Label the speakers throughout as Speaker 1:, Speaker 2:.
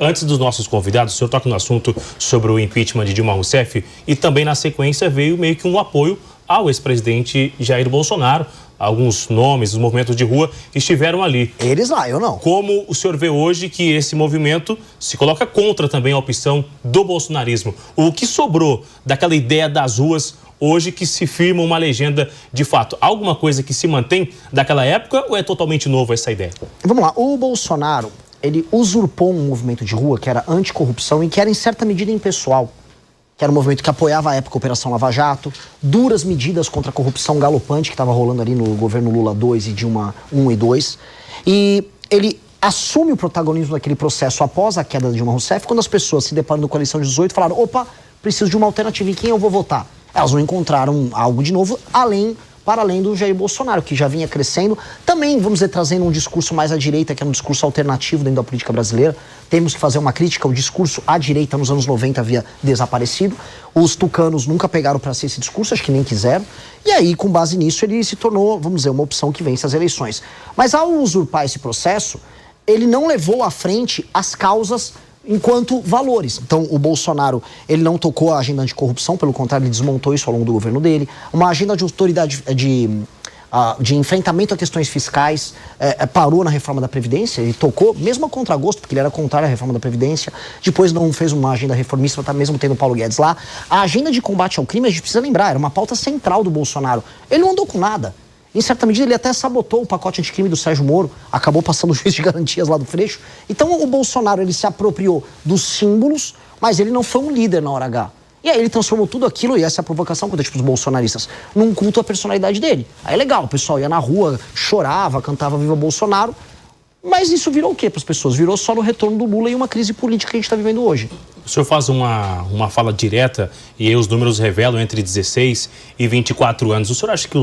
Speaker 1: Antes dos nossos convidados, o senhor toca no assunto sobre o impeachment de Dilma Rousseff e também na sequência veio meio que um apoio ao ex-presidente Jair Bolsonaro. Alguns nomes, os movimentos de rua estiveram ali.
Speaker 2: Eles lá, eu não.
Speaker 1: Como o senhor vê hoje que esse movimento se coloca contra também a opção do bolsonarismo? O que sobrou daquela ideia das ruas hoje que se firma uma legenda de fato? Alguma coisa que se mantém daquela época ou é totalmente novo essa ideia?
Speaker 2: Vamos lá, o Bolsonaro, ele usurpou um movimento de rua que era anticorrupção e que era em certa medida impessoal. Que era um movimento que apoiava à época a Operação Lava Jato, duras medidas contra a corrupção galopante que estava rolando ali no governo Lula 2 e Dilma 1 e 2. E ele assume o protagonismo daquele processo após a queda de Dilma Rousseff, quando as pessoas se deparando com a eleição de 18 falaram: opa, preciso de uma alternativa, em quem eu vou votar? Elas não encontraram algo de novo, para além do Jair Bolsonaro, que já vinha crescendo. Também, vamos dizer, trazendo um discurso mais à direita, que é um discurso alternativo dentro da política brasileira. Temos que fazer uma crítica, o discurso à direita nos anos 90 havia desaparecido. Os tucanos nunca pegaram para si esse discurso, acho que nem quiseram. E aí, com base nisso, ele se tornou, vamos dizer, uma opção que vence as eleições. Mas ao usurpar esse processo, ele não levou à frente as causas enquanto valores. Então, o Bolsonaro, ele não tocou a agenda anticorrupção, pelo contrário, ele desmontou isso ao longo do governo dele. Uma agenda de autoridade, de enfrentamento a questões fiscais, parou na reforma da Previdência, ele tocou, mesmo a contragosto, porque ele era contrário à reforma da Previdência. Depois não fez uma agenda reformista, tá mesmo tendo o Paulo Guedes lá. A agenda de combate ao crime, a gente precisa lembrar, era uma pauta central do Bolsonaro. Ele não andou com nada. Em certa medida, ele até sabotou o pacote anticrime do Sérgio Moro, acabou passando o juiz de garantias lá do Freixo. Então, o Bolsonaro, ele se apropriou dos símbolos, mas ele não foi um líder na hora H. E aí ele transformou tudo aquilo, e essa é a provocação contra os bolsonaristas, num culto à personalidade dele. Aí é legal, o pessoal ia na rua, chorava, cantava Viva Bolsonaro, mas isso virou o quê para as pessoas? Virou só no retorno do Lula e uma crise política que a gente está vivendo hoje.
Speaker 1: O senhor faz uma fala direta, e aí os números revelam entre 16 e 24 anos. O senhor acha que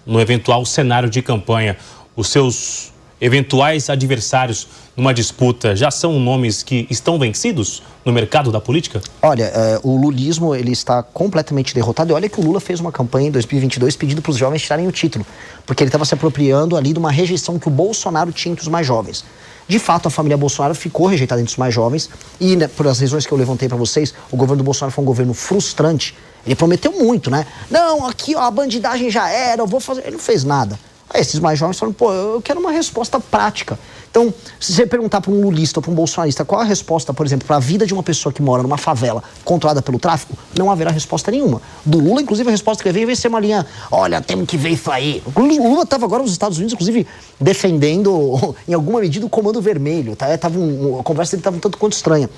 Speaker 1: no eventual cenário de campanha, os seus eventuais adversários numa disputa já são nomes que estão vencidos no mercado da política?
Speaker 2: Olha, o lulismo, ele está completamente derrotado. E olha que o Lula fez uma campanha em 2022 pedindo para os jovens tirarem o título, porque ele estava se apropriando ali de uma rejeição que o Bolsonaro tinha entre os mais jovens. De fato, a família Bolsonaro ficou rejeitada entre os mais jovens e, né, por as razões que eu levantei para vocês, o governo do Bolsonaro foi um governo frustrante. Ele prometeu muito, né? Não, aqui ó, a bandidagem já era, eu vou fazer... Ele não fez nada. Aí esses mais jovens falaram, pô, eu quero uma resposta prática. Então, se você perguntar para um lulista ou para um bolsonarista qual a resposta, por exemplo, para a vida de uma pessoa que mora numa favela controlada pelo tráfico, não haverá resposta nenhuma. Do Lula, inclusive, a resposta que ele veio vai ser uma linha, olha, temos que ver isso aí. O Lula estava agora nos Estados Unidos, inclusive, defendendo, em alguma medida, o Comando Vermelho. Tá? A conversa dele estava um tanto quanto estranha.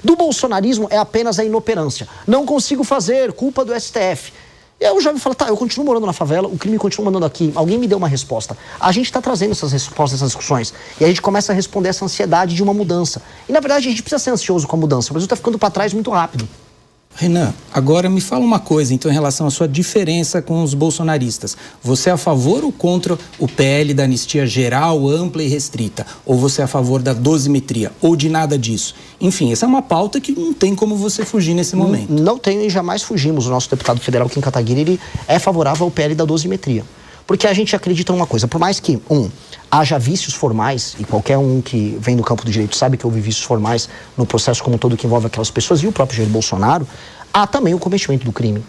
Speaker 2: Do bolsonarismo é apenas a inoperância. Não consigo fazer, culpa do STF. E aí o jovem fala, tá, eu continuo morando na favela, o crime continua mandando aqui, alguém me deu uma resposta. A gente está trazendo essas respostas, essas discussões, e a gente começa a responder essa ansiedade de uma mudança. E na verdade a gente precisa ser ansioso com a mudança, o Brasil está ficando para trás muito rápido.
Speaker 3: Renan, agora me fala uma coisa, então, em relação à sua diferença com os bolsonaristas. Você é a favor ou contra o PL da anistia geral, ampla e restrita? Ou você é a favor da dosimetria? Ou de nada disso? Enfim, essa é uma pauta que não tem como você fugir nesse momento.
Speaker 2: Não tem e jamais fugimos. O nosso deputado federal, Kim Kataguiri, ele é favorável ao PL da dosimetria. Porque a gente acredita numa coisa, por mais que, haja vícios formais, e qualquer um que vem do campo do direito sabe que houve vícios formais no processo como um todo que envolve aquelas pessoas, e o próprio Jair Bolsonaro, há também o cometimento do crime.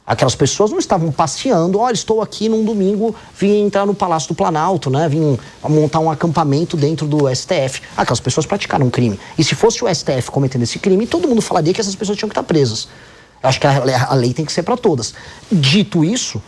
Speaker 2: Aquelas pessoas não estavam passeando, olha, estou aqui num domingo, vim entrar no Palácio do Planalto, né, vim montar um acampamento dentro do STF. Aquelas pessoas praticaram um crime. E se fosse o STF cometendo esse crime, todo mundo falaria que essas pessoas tinham que estar presas. Eu acho que a lei tem que ser para todas. Dito isso,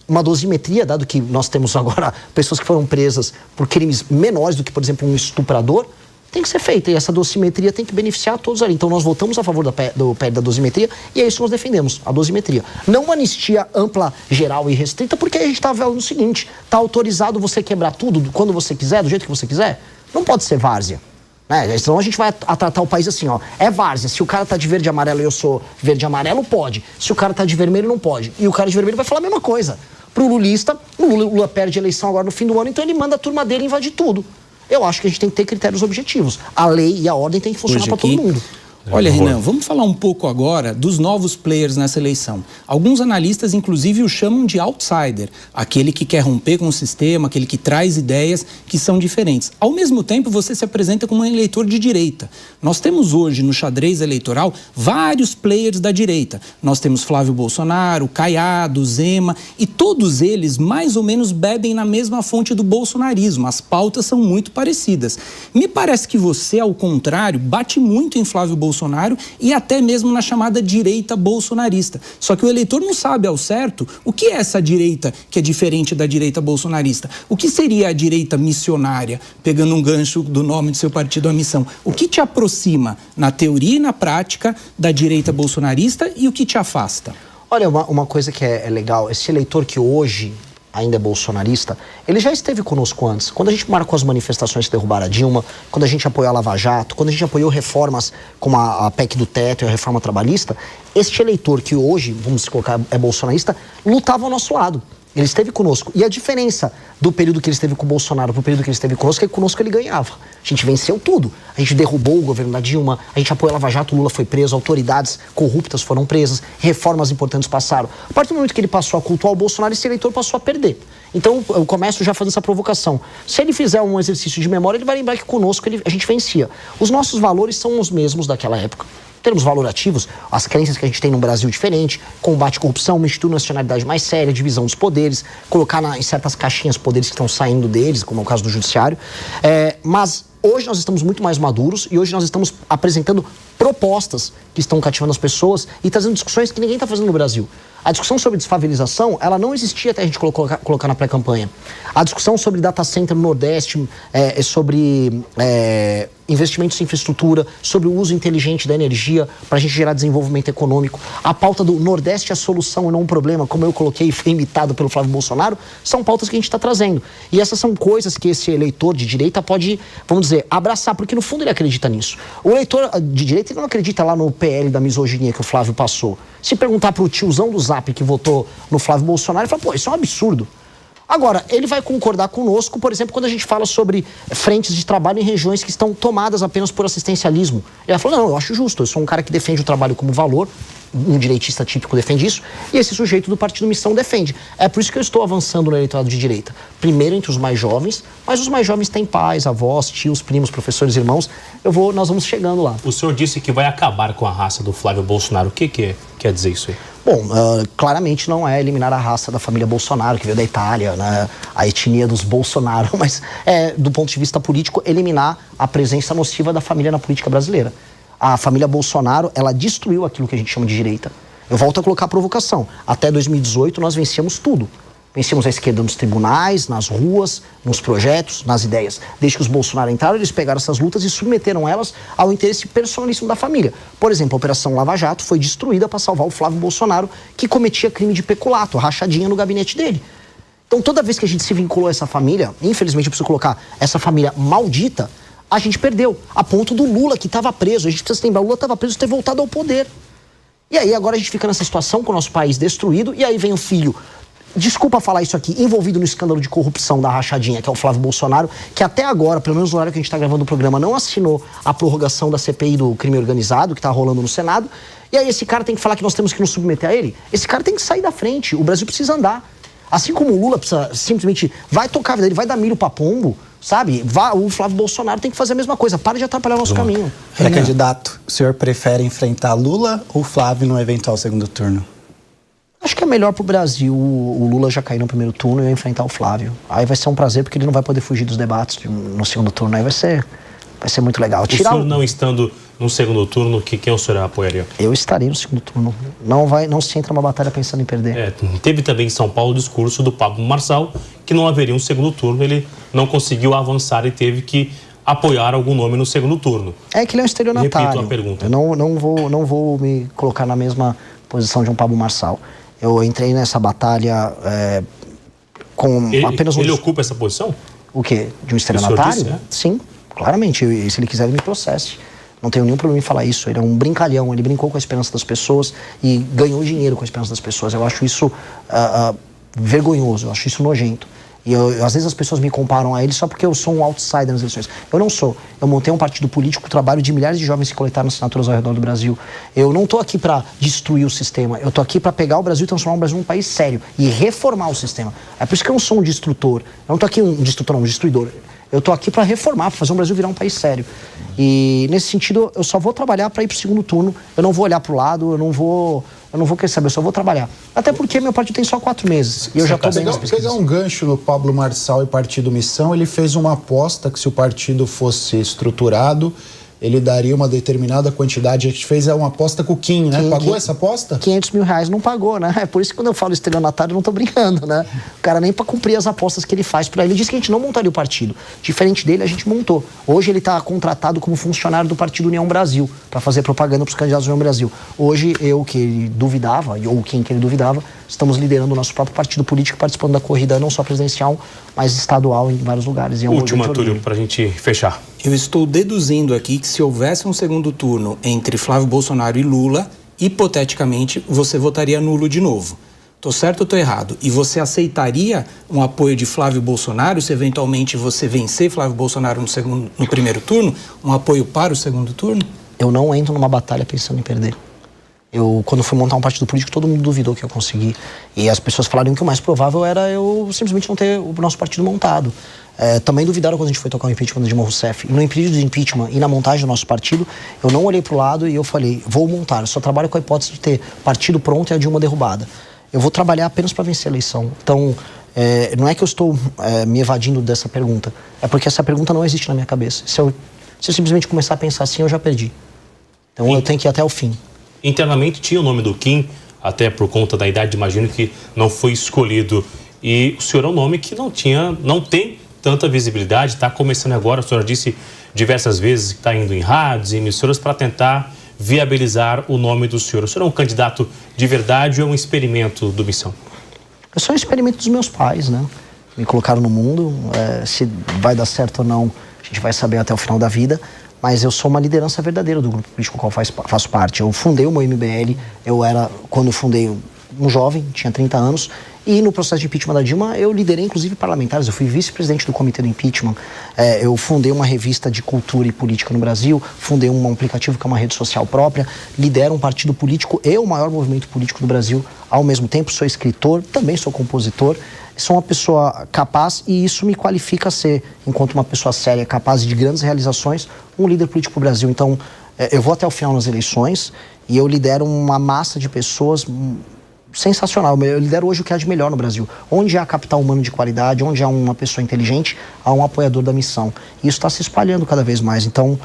Speaker 2: uma dosimetria, dado que nós temos agora pessoas que foram presas por crimes menores do que, por exemplo, um estuprador, tem que ser feita. E essa dosimetria tem que beneficiar todos ali. Então nós votamos a favor do PL da dosimetria e é isso que nós defendemos, a dosimetria. Não uma anistia ampla, geral e restrita, porque a gente está vendo o seguinte, está autorizado você quebrar tudo quando você quiser, do jeito que você quiser? Não pode ser várzea. Senão a gente vai tratar o país assim, ó, é várzea, se o cara tá de verde e amarelo e eu sou verde e amarelo, pode. Se o cara tá de vermelho, não pode. E o cara de vermelho vai falar a mesma coisa. Pro lulista, o Lula perde a eleição agora no fim do ano, então ele manda a turma dele invadir tudo. Eu acho que a gente tem que ter critérios objetivos. A lei e a ordem tem que funcionar para todo mundo.
Speaker 3: Olha, Renan, vamos falar um pouco agora dos novos players nessa eleição. Alguns analistas, inclusive, o chamam de outsider, aquele que quer romper com o sistema, aquele que traz ideias que são diferentes. Ao mesmo tempo, você se apresenta como um eleitor de direita. Nós temos hoje, no xadrez eleitoral, vários players da direita. Nós temos Flávio Bolsonaro, Caiado, Zema, e todos eles, mais ou menos, bebem na mesma fonte do bolsonarismo. As pautas são muito parecidas. Me parece que você, ao contrário, bate muito em Flávio Bolsonaro e até mesmo na chamada direita bolsonarista. Só que o eleitor não sabe ao certo o que é essa direita que é diferente da direita bolsonarista. O que seria a direita missionária, pegando um gancho do nome do seu partido, a missão? O que te aproxima, na teoria e na prática, da direita bolsonarista e o que te afasta?
Speaker 2: Olha, uma coisa que é legal, esse eleitor que hoje ainda é bolsonarista, ele já esteve conosco antes. Quando a gente marcou as manifestações que derrubaram a Dilma, quando a gente apoiou a Lava Jato, quando a gente apoiou reformas como a PEC do teto e a reforma trabalhista, este eleitor que hoje, vamos colocar, é bolsonarista, lutava ao nosso lado. Ele esteve conosco. E a diferença do período que ele esteve com o Bolsonaro para o período que ele esteve conosco é que conosco ele ganhava. A gente venceu tudo. A gente derrubou o governo da Dilma, a gente apoiou a Lava Jato, o Lula foi preso, autoridades corruptas foram presas, reformas importantes passaram. A partir do momento que ele passou a cultuar o Bolsonaro, esse eleitor passou a perder. Então eu começo já fazendo essa provocação. Se ele fizer um exercício de memória, ele vai lembrar que conosco a gente vencia. Os nossos valores são os mesmos daquela época. Termos valorativos, as crenças que a gente tem num Brasil diferente, combate à corrupção, uma institucionalidade mais séria, divisão dos poderes, colocar em certas caixinhas poderes que estão saindo deles, como é o caso do judiciário. Mas hoje nós estamos muito mais maduros e hoje nós estamos apresentando propostas que estão cativando as pessoas e trazendo discussões que ninguém está fazendo no Brasil. A discussão sobre desfavelização, ela não existia até a gente colocar na pré-campanha. A discussão sobre data center no Nordeste, sobre investimentos em infraestrutura, sobre o uso inteligente da energia para a gente gerar desenvolvimento econômico. A pauta do Nordeste é a solução e não um problema, como eu coloquei e foi imitado pelo Flávio Bolsonaro, são pautas que a gente está trazendo. E essas são coisas que esse eleitor de direita pode, vamos dizer, abraçar, porque no fundo ele acredita nisso. O eleitor de direita ele não acredita lá no PL da misoginia que o Flávio passou. Se perguntar para o tiozão do Zap que votou no Flávio Bolsonaro, ele fala, pô, isso é um absurdo. Agora, ele vai concordar conosco, por exemplo, quando a gente fala sobre frentes de trabalho em regiões que estão tomadas apenas por assistencialismo. Ele vai falar, não, eu acho justo, eu sou um cara que defende o trabalho como valor, um direitista típico defende isso, e esse sujeito do Partido Missão defende. É por isso que eu estou avançando no eleitorado de direita. Primeiro entre os mais jovens, mas os mais jovens têm pais, avós, tios, primos, professores, irmãos. Nós vamos chegando lá.
Speaker 1: O senhor disse que vai acabar com a raça do Flávio Bolsonaro. O que quer dizer isso aí?
Speaker 2: Bom, claramente não é eliminar a raça da família Bolsonaro, que veio da Itália, né, a etnia dos Bolsonaro, mas do ponto de vista político, eliminar a presença nociva da família na política brasileira. A família Bolsonaro, ela destruiu aquilo que a gente chama de direita. Eu volto a colocar a provocação. Até 2018 nós vencíamos tudo. Vencíamos a esquerda nos tribunais, nas ruas, nos projetos, nas ideias. Desde que os Bolsonaro entraram, eles pegaram essas lutas e submeteram elas ao interesse personalíssimo da família. Por exemplo, a Operação Lava Jato foi destruída para salvar o Flávio Bolsonaro, que cometia crime de peculato, rachadinha no gabinete dele. Então, toda vez que a gente se vinculou a essa família, infelizmente eu preciso colocar essa família maldita, a gente perdeu. A ponto do Lula, que estava preso. A gente precisa se lembrar, o Lula estava preso e ter voltado ao poder. E aí, agora a gente fica nessa situação com o nosso país destruído, e aí vem o filho, desculpa falar isso aqui, envolvido no escândalo de corrupção da rachadinha, que é o Flávio Bolsonaro, que até agora, pelo menos no horário que a gente está gravando o programa, não assinou a prorrogação da CPI do crime organizado, que está rolando no Senado. E aí esse cara tem que falar que nós temos que nos submeter a ele? Esse cara tem que sair da frente. O Brasil precisa andar. Assim como o Lula precisa simplesmente vai tocar a vida dele, vai dar milho pra pombo, sabe? O Flávio Bolsonaro tem que fazer a mesma coisa. Para de atrapalhar o nosso caminho.
Speaker 4: Pré-candidato, o senhor prefere enfrentar Lula ou Flávio no eventual segundo turno?
Speaker 2: Acho que é melhor pro Brasil o Lula já cair no primeiro turno e eu enfrentar o Flávio. Aí vai ser um prazer, porque ele não vai poder fugir dos debates no segundo turno. Aí vai ser muito legal.
Speaker 1: O senhor não estando no segundo turno, quem o senhor apoiaria?
Speaker 2: Eu estarei no segundo turno. Não se entra numa batalha pensando em perder.
Speaker 1: Teve também em São Paulo o discurso do Pablo Marçal, que não haveria um segundo turno. Ele não conseguiu avançar e teve que apoiar algum nome no segundo turno.
Speaker 2: É que ele é um estelionatário.
Speaker 1: Repito a pergunta.
Speaker 2: Eu não vou me colocar na mesma posição de um Pablo Marçal. Eu entrei nessa batalha com apenas um...
Speaker 1: Ele ocupa essa posição?
Speaker 2: O quê? De um estelionatário? Sim, claramente. E se ele quiser, ele me processe. Não tenho nenhum problema em falar isso. Ele é um brincalhão, ele brincou com a esperança das pessoas e ganhou dinheiro com a esperança das pessoas. Eu acho isso vergonhoso, eu acho isso nojento. E às vezes as pessoas me comparam a ele só porque eu sou um outsider nas eleições. Eu não sou. Eu montei um partido político, trabalho de milhares de jovens que coletaram assinaturas ao redor do Brasil. Eu não estou aqui para destruir o sistema. Eu estou aqui para pegar o Brasil e transformar o Brasil num país sério e reformar o sistema. É por isso que eu não sou um destrutor. Eu não estou aqui um destrutor, não, um destruidor. Eu estou aqui para reformar, para fazer o Brasil virar um país sério. E nesse sentido, eu só vou trabalhar para ir para o segundo turno. Eu não vou olhar para o lado, eu não vou querer saber, eu só vou trabalhar. Até porque meu partido tem só 4 meses. E eu já estou bem nas pesquisas.
Speaker 4: Pegar um gancho no Pablo Marçal e Partido Missão, ele fez uma aposta que se o partido fosse estruturado, ele daria uma determinada quantidade. A gente fez uma aposta com o Kim, né? Pagou essa aposta?
Speaker 2: 500 mil reais não pagou, né? É por isso que quando eu falo estelionatário, eu não tô brincando, né? O cara nem para cumprir as apostas que ele faz para ele. Ele disse que a gente não montaria o partido. Diferente dele, a gente montou. Hoje ele tá contratado como funcionário do Partido União Brasil, para fazer propaganda pros candidatos do União Brasil. Hoje, eu que ele duvidava, ou quem que ele duvidava, estamos liderando o nosso próprio partido político, participando da corrida não só presidencial, mas estadual em vários lugares.
Speaker 1: Última, Túlio, para a gente fechar.
Speaker 3: Eu estou deduzindo aqui que se houvesse um segundo turno entre Flávio Bolsonaro e Lula, hipoteticamente, você votaria nulo de novo. Tô certo ou tô errado? E você aceitaria um apoio de Flávio Bolsonaro, se eventualmente você vencer Flávio Bolsonaro no primeiro turno, um apoio para o segundo turno?
Speaker 2: Eu não entro numa batalha pensando em perder. Quando fui montar um partido político, todo mundo duvidou que eu consegui. E as pessoas falaram que o mais provável era eu simplesmente não ter o nosso partido montado. Também duvidaram quando a gente foi tocar o impeachment da Dilma Rousseff. E no pedido de impeachment e na montagem do nosso partido, eu não olhei para o lado e eu falei, vou montar. Eu só trabalho com a hipótese de ter partido pronto e a Dilma derrubada. Eu vou trabalhar apenas para vencer a eleição. Então, não é que eu estou me evadindo dessa pergunta. É porque essa pergunta não existe na minha cabeça. Se eu simplesmente começar a pensar assim, eu já perdi. Então, eu tenho que ir até o fim.
Speaker 1: Internamente tinha o nome do Kim, até por conta da idade, imagino que não foi escolhido. E o senhor é um nome que não tem tanta visibilidade, está começando agora, a senhora disse diversas vezes que está indo em rádios e emissoras para tentar viabilizar o nome do senhor. O senhor é um candidato de verdade ou é um experimento do Missão?
Speaker 2: Eu sou um experimento dos meus pais, né? Me colocaram no mundo, se vai dar certo ou não, a gente vai saber até o final da vida. Mas eu sou uma liderança verdadeira do grupo político com o qual faço parte. Eu fundei o meu MBL, quando eu fundei, um jovem, tinha 30 anos, e no processo de impeachment da Dilma, eu liderei inclusive parlamentares, eu fui vice-presidente do comitê do impeachment, eu fundei uma revista de cultura e política no Brasil, fundei um aplicativo que é uma rede social própria, lidero um partido político e o maior movimento político do Brasil, ao mesmo tempo sou escritor, também sou compositor, sou uma pessoa capaz e isso me qualifica a ser, enquanto uma pessoa séria, capaz de grandes realizações, um líder político do Brasil. Então, eu vou até o final nas eleições e eu lidero uma massa de pessoas sensacional. Eu lidero hoje o que há de melhor no Brasil. Onde há capital humano de qualidade, onde há uma pessoa inteligente, há um apoiador da missão. E isso está se espalhando cada vez mais. Então,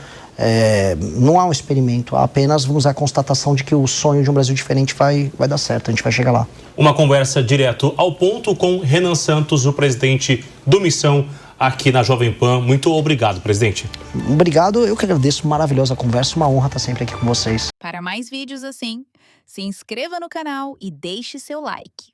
Speaker 2: não há um experimento, há apenas, a constatação de que o sonho de um Brasil diferente vai dar certo, a gente vai chegar lá.
Speaker 1: Uma conversa direto ao ponto com Renan Santos, o presidente do Missão, aqui na Jovem Pan. Muito obrigado, presidente.
Speaker 2: Obrigado, eu que agradeço, maravilhosa conversa, uma honra estar sempre aqui com vocês.
Speaker 5: Para mais vídeos assim, se inscreva no canal e deixe seu like.